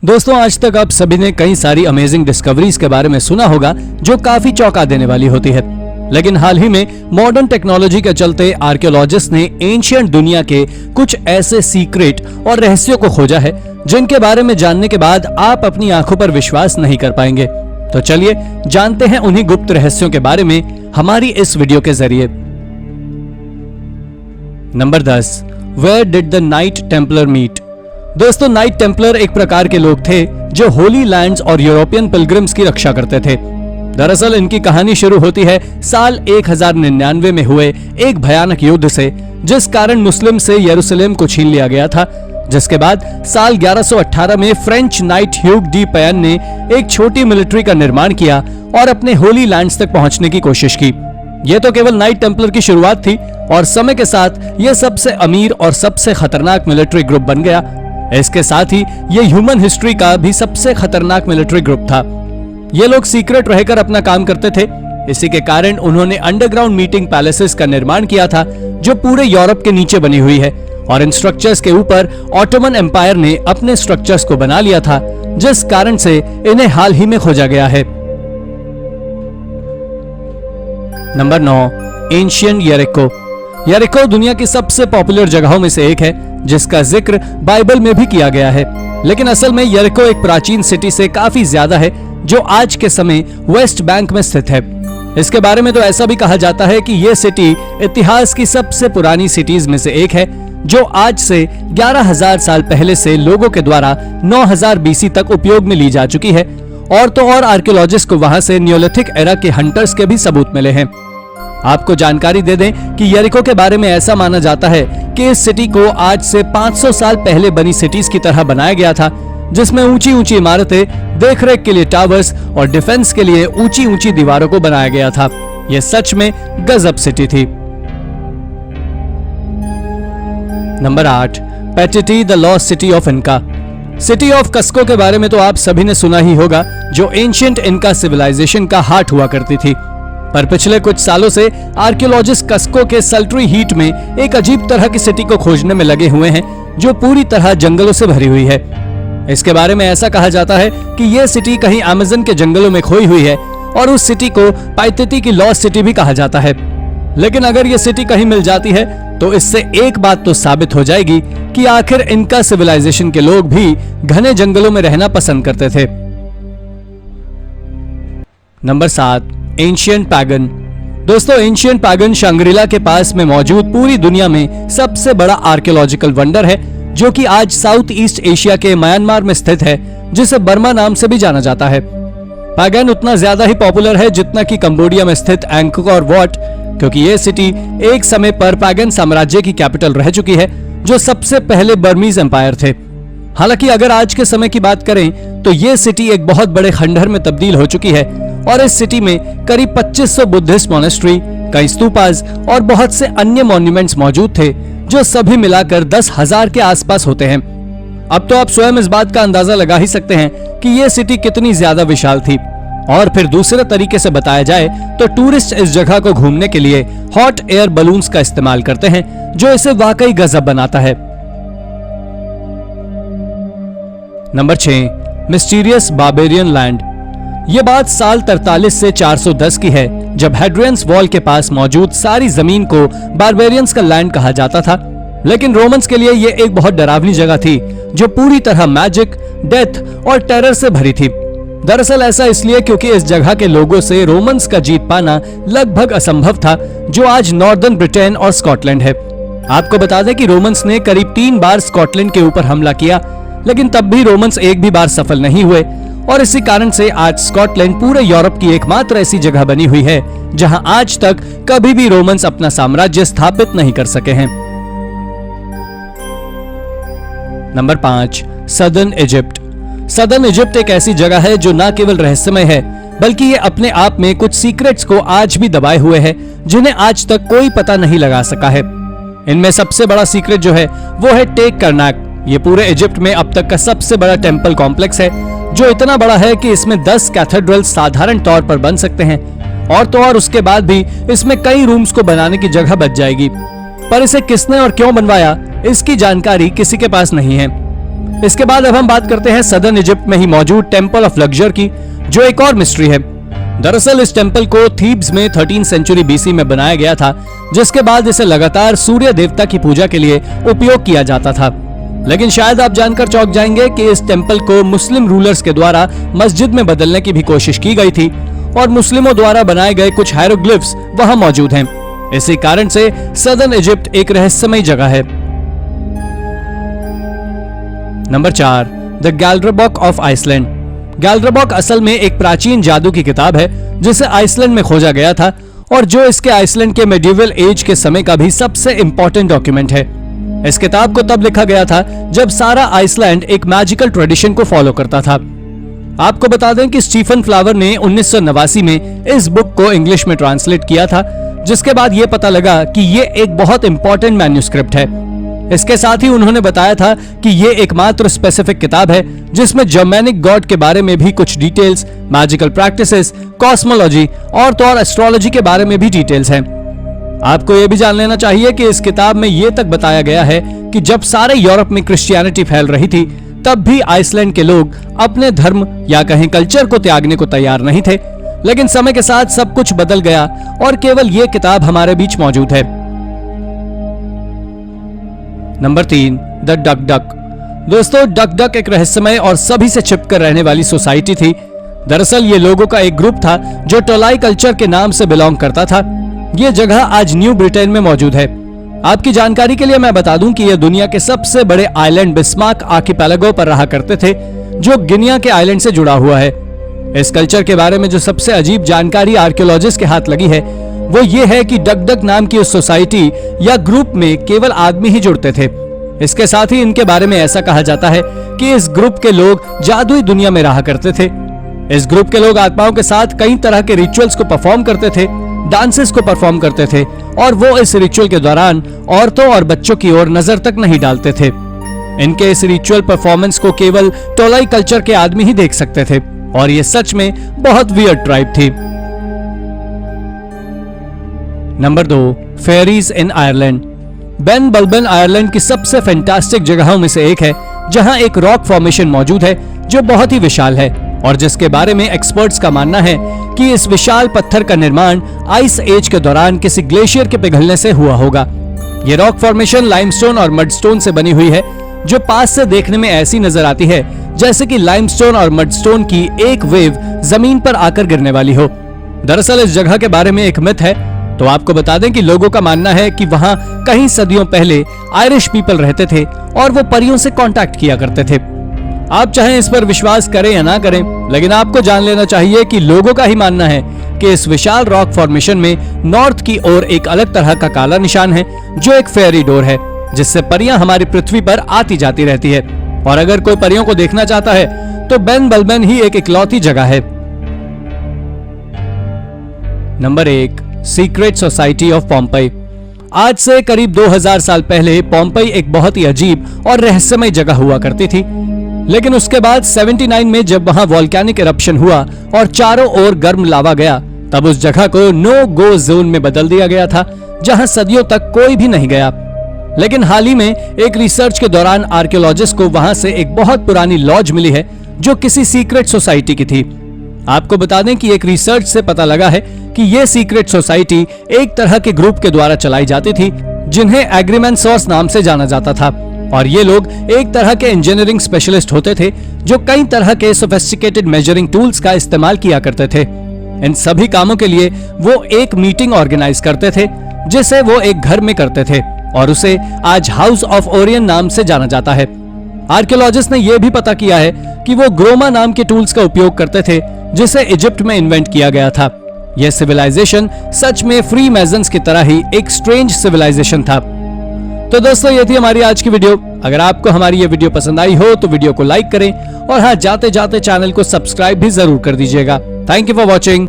दोस्तों, आज तक आप सभी ने कई सारी अमेजिंग डिस्कवरीज के बारे में सुना होगा जो काफी चौंका देने वाली होती है। लेकिन हाल ही में मॉडर्न टेक्नोलॉजी के चलते आर्कियोलॉजिस्ट ने एंशिएंट दुनिया के कुछ ऐसे सीक्रेट और रहस्यों को खोजा है जिनके बारे में जानने के बाद आप अपनी आंखों पर विश्वास नहीं कर पाएंगे। तो चलिए जानते हैं उन्हीं गुप्त रहस्यों के बारे में हमारी इस वीडियो के जरिए। Number 10, where did the Knight Templar meet. दोस्तों, नाइट टेम्पलर एक प्रकार के लोग थे जो होली लैंड्स और यूरोपियन पिलग्रिम्स की रक्षा करते थे। दरअसल इनकी कहानी शुरू होती है साल 1099 में हुए एक भयानक युद्ध से, जिस कारण मुस्लिम से यरूशलेम को छीन लिया गया था। जिसके बाद साल 1118 में French night Hugh D pan ने एक छोटी मिलिट्री का निर्माण किया और अपने होली लैंड्स तक पहुंचने की कोशिश की। यह तो केवल नाइट टेम्पलर की शुरुआत थी और समय के साथ यह सबसे अमीर और सबसे खतरनाक मिलिट्री ग्रुप बन गया। इसके साथ ही ये ह्यूमन हिस्ट्री का भी सबसे खतरनाक मिलिट्री ग्रुप था। ये लोग सीक्रेट रहकर अपना काम करते थे। इसी के कारण उन्होंने अंडरग्राउंड मीटिंग पैलेसेस का निर्माण किया था जो पूरे यूरोप के नीचे बनी हुई है, और इन स्ट्रक्चर्स के ऊपर ऑटोमन एम्पायर ने अपने स्ट्रक्चर्स को बना लिया था, जिस कारण से इन्हें हाल ही में खोजा गया है। Number 9, ancient येरिको। येरिको दुनिया की सबसे पॉपुलर जगहों में से एक है जिसका जिक्र बाइबल में भी किया गया है। लेकिन असल में येरिको एक प्राचीन सिटी से काफी ज्यादा है जो आज के समय वेस्ट बैंक में स्थित है। इसके बारे में तो ऐसा भी कहा जाता है कि यह सिटी इतिहास की सबसे पुरानी सिटीज में से एक है जो आज से 11,000 साल पहले से लोगों के द्वारा 9000 बीसी तक उपयोग में ली जा चुकी है। और तो और आर्कियोलॉजिस्ट को वहां से नियोलिथिक एरा के हंटर्स के भी सबूत मिले हैं। आपको जानकारी दे दें कि येरिको के बारे में ऐसा माना जाता है कि इस सिटी को आज से 500 साल पहले बनी सिटीज की तरह बनाया गया था, जिसमें ऊंची ऊंची इमारतें, देखरेख के लिए टावर्स और डिफेंस के लिए ऊंची ऊंची दीवारों को बनाया गया था। यह सच में गजब सिटी थी। Number 8, Paititi the lost city of Inca. City of Cusco के बारे में तो आप सभी ने सुना ही होगा, जो एंशिएंट इनका सिविलाइजेशन का हार्ट हुआ करती थी। पर पिछले कुछ सालों से आर्कियोलॉजिस्ट कस्को के सल्ट्री हीट में एक अजीब तरह की सिटी को खोजने में लगे हुए हैं जो पूरी तरह जंगलों से भरी हुई है। इसके बारे में ऐसा कहा जाता है कि यह सिटी कहीं अमेज़न के जंगलों में खोई हुई है और उस सिटी को पाइथिटी की लॉस्ट सिटी भी कहा जाता है। लेकिन अगर यह सिटी कहीं मिल जाती है तो इससे एक बात तो साबित हो जाएगी कि आखिर इनका सिविलाइजेशन के लोग भी घने जंगलों में रहना पसंद करते थे। Number 7, ancient pagan. दोस्तों, एंशिएंट पैगन शंग्रीला के पास में मौजूद पूरी दुनिया में सबसे बड़ा आर्कियोलॉजिकल वंडर है, जो कि आज साउथ ईस्ट एशिया के म्यांमार में स्थित है, जिसे बर्मा नाम से भी जाना जाता है। पैगन उतना ज्यादा ही पॉपुलर है जितना कि कंबोडिया में स्थित एंकोर वॉट, क्योंकि यह सिटी एक समय पर पैगन साम्राज्य की कैपिटल रह चुकी है, जो सबसे पहले बर्मीज एम्पायर थे। हालांकि अगर आज के समय की बात करें तो यह सिटी एक बहुत बड़े खंडहर में तब्दील हो चुकी है, और इस सिटी में करीब 2500 बुद्धिस्ट मोनेस्ट्री, कई स्तूपास और बहुत से अन्य मॉन्यूमेंट्स मौजूद थे, जो सभी मिलाकर 10,000 के आसपास होते हैं। अब तो आप स्वयं इस बात का अंदाजा लगा ही सकते हैं कि यह सिटी कितनी ज्यादा विशाल थी। और फिर दूसरे तरीके से बताया जाए तो टूरिस्ट इस जगह को घूमने के लिए हॉट एयर बलून्स का इस्तेमाल करते हैं, जो इसे वाकई गजब बनाता है। Number 6, mysterious barbarian land. यह बात साल 43 से 410 की है, जब हेड्रियंस वॉल के पास मौजूद सारी जमीन को बार्बेरियंस का लैंड कहा जाता था। लेकिन रोमन्स के लिए यह एक बहुत डरावनी जगह थी जो पूरी तरह मैजिक, डेथ और टेरर से भरी थी। दरअसल ऐसा इसलिए क्योंकि इस जगह के लोगों से रोमन्स का जीत पाना लगभग असंभव था, जो आज नॉर्दर्न ब्रिटेन और स्कॉटलैंड है। आपको बता दें कि रोमन्स ने करीब 3 बार स्कॉटलैंड के ऊपर हमला किया, लेकिन तब भी रोमन्स एक भी बार सफल नहीं हुए, और इसी कारण से आज स्कॉटलैंड पूरे यूरोप की एकमात्र ऐसी जगह बनी हुई है जहां आज तक कभी भी रोमन्स अपना साम्राज्य स्थापित नहीं कर सके हैं। Number 5, southern Egypt. Southern Egypt एक ऐसी जगह है जो न केवल रहस्यमय है, बल्कि ये अपने आप में कुछ सीक्रेट्स को आज भी दबाए हुए है, जिन्हें आज तक कोई पता नहीं लगा सका है। इनमें सबसे बड़ा सीक्रेट जो है वो है टेक करनाक। ये पूरे इजिप्ट में अब तक का सबसे बड़ा टेम्पल कॉम्प्लेक्स है, जो इतना बड़ा है कि इसमें 10 कैथेड्रल साधारण तौर पर बन सकते हैं, और तो और उसके बाद भी इसमें कई रूम्स को बनाने की जगह बच जाएगी। पर इसे किसने और क्यों बनवाया, इसकी जानकारी किसी के पास नहीं है। इसके बाद अब हम बात करते हैं सदर्न इजिप्ट में ही मौजूद टेंपल ऑफ लग्जर की, जो एक और मिस्ट्री है। दरअसल इस टेंपल को थीब्स में 13th सेंचुरी बीसी में बनाया गया था, जिसके बाद इसे लगातार सूर्य देवता की पूजा के लिए उपयोग किया जाता था। लेकिन शायद आप जानकर चौंक जाएंगे कि इस टेंपल को मुस्लिम रूलर्स के द्वारा मस्जिद में बदलने की भी कोशिश की गई थी और मुस्लिमों द्वारा बनाए गए कुछ हायरोग्लिफ्स वहां मौजूद हैं। इसी कारण से सदर्न इजिप्ट एक रहस्यमयी जगह है। Number 4, the Galdrabok of Iceland. Galdrabok असल में एक प्राचीन जादू की किताब है जिसे आइसलैंड में खोजा गया था और जो इसके आइसलैंड के मेडिवल एज के समय का भी सबसे इंपॉर्टेंट डॉक्यूमेंट है। इस किताब को तब लिखा गया था जब सारा आइसलैंड एक मैजिकल ट्रेडिशन को फॉलो करता था। आपको बता दें कि स्टीफन फ्लावर ने 1989 में इस बुक को इंग्लिश में ट्रांसलेट किया था, जिसके बाद यह पता लगा कि ये एक बहुत इंपॉर्टेंट मैन्युस्क्रिप्ट है। इसके साथ ही उन्होंने बताया था कि ये एकमात्र स्पेसिफिक किताब है जिसमें जर्मैनिक गॉड के बारे में भी कुछ डिटेल्स, मैजिकल प्रैक्टिसेस, कॉस्मोलॉजी और तो और एस्ट्रोलॉजी के बारे में भी डिटेल्स हैं। आपको यह भी जान लेना चाहिए कि इस किताब में यह तक बताया गया है कि जब सारे यूरोप में क्रिश्चियनिटी फैल रही थी, तब भी आइसलैंड के लोग अपने धर्म या कहीं कल्चर को त्यागने को तैयार नहीं थे। लेकिन समय के साथ सब कुछ बदल गया और केवल यह किताब हमारे बीच मौजूद है। Number 3, the duck duck. दोस्तों, डक डक एक रहस्यमय और सभी से छिपकर रहने वाली सोसाइटी थी। दरअसल ये लोगों का एक ग्रुप था जो टोलाई कल्चर के नाम से बिलोंग करता था। ये जगह आज न्यू ब्रिटेन में मौजूद है। आपकी जानकारी के लिए मैं बता दूं कि यह दुनिया के सबसे बड़े आइलैंड बिस्मार्क आर्किपेलागो पर रहा करते थे, जो गिनिया के आइलैंड से जुड़ा हुआ है। इस कल्चर के बारे में जो सबसे अजीब जानकारी आर्कियोलॉजिस्ट के हाथ लगी है वो ये है कि डक डक नाम की उस सोसाइटी या ग्रुप में केवल आदमी ही जुड़ते थे। इसके साथ ही इनके बारे में ऐसा कहा जाता है कि इस ग्रुप के लोग जादुई दुनिया में रहा करते थे। इस ग्रुप के लोग आत्माओं के साथ कई तरह के रिचुअल्स को परफॉर्म करते थे, डांसेस को परफॉर्म करते थे और वो इस रिचुअल के दौरान औरतों और बच्चों की ओर नजर तक नहीं डालते थे। इनके इस रिचुअल परफॉर्मेंस को केवल टोलाई कल्चर के आदमी ही देख सकते थे और ये सच में बहुत वियर्ड ट्राइब थी। Number 2, fairies in Ireland. Ben Bulben Ireland की सबसे फैंटास्टिक जगहों में से एक है, जहां एक रॉक फॉर्मेशन मौजूद है जो बहुत ही विशाल है और जिसके बारे में एक्सपर्ट्स का मानना है कि इस विशाल पत्थर का निर्माण आइस एज के दौरान किसी ग्लेशियर के पिघलने से हुआ होगा। ये रॉक फॉर्मेशन लाइमस्टोन और मडस्टोन से बनी हुई है, जो पास से देखने में ऐसी नजर आती है जैसे कि लाइमस्टोन और मडस्टोन की एक वेव जमीन पर आकर गिरने वाली हो। दरअसल इस जगह के बारे में एक मिथ है। तो आपको बता दें कि लोगों का मानना है कि वहां कई सदियों पहले आयरिश पीपल रहते थे और वो परियों से कांटेक्ट किया करते थे। आप चाहे इस पर विश्वास करें या ना करें, लेकिन आपको जान लेना चाहिए कि लोगों का ही मानना है कि इस विशाल रॉक फॉर्मेशन में नॉर्थ की ओर एक अलग तरह का काला निशान है, जो एक फेरी डोर है, जिससे परियां हमारी पृथ्वी पर आती जाती रहती है। और अगर कोई परियों को देखना चाहता है तो बेन बल्बन ही एक इकलौती जगह है। Number 1, secret society of Pompey. आज से करीब 2000 साल पहले पोम्पई एक बहुत ही अजीब और रहस्यमय जगह हुआ करती थी। लेकिन उसके बाद 79 में जब वहां वॉल्केनिक इरप्शन हुआ और चारों ओर गर्म लावा गया, तब उस जगह को नो गो जोन में बदल दिया गया था, जहां सदियों तक कोई भी नहीं गया। लेकिन हाल ही में एक रिसर्च के दौरान आर्कियोलॉजिस्ट को वहां से एक बहुत पुरानी लॉज मिली है जो किसी सीक्रेट सोसाइटी की थी। आपको बता दें कि एक रिसर्च से पता लगा है कि यह सीक्रेट सोसाइटी एक तरह के ग्रुप के द्वारा चलाई जाती थी, जिन्हें एग्रीमेंसर्स नाम से जाना जाता था। और ये लोग एक तरह के इंजीनियरिंग स्पेशलिस्ट होते थे जो कई तरह के सोफिस्टिकेटेड मेजरिंग टूल्स का इस्तेमाल किया करते थे। इन सभी कामों के लिए वो एक मीटिंग ऑर्गेनाइज करते थे, जिसे वो एक घर में करते थे और उसे आज हाउस ऑफ ओरियन नाम से जाना जाता है। आर्कियोलॉजिस्ट ने यह भी पता किया है कि वो ग्रोमा नाम के टूल्स का उपयोग करते थे, जिसे इजिप्ट में इन्वेंट किया गया था। यह सिविलाइजेशन सच में फ्री मेजन्स की तरह ही एक स्ट्रेंज सिविलाइजेशन था। तो दोस्तों, ये थी हमारी आज की वीडियो। अगर आपको हमारी ये वीडियो पसंद आई हो तो वीडियो को लाइक करें और हाँ, जाते जाते चैनल को सब्सक्राइब भी जरूर कर दीजिएगा। Thank you for watching.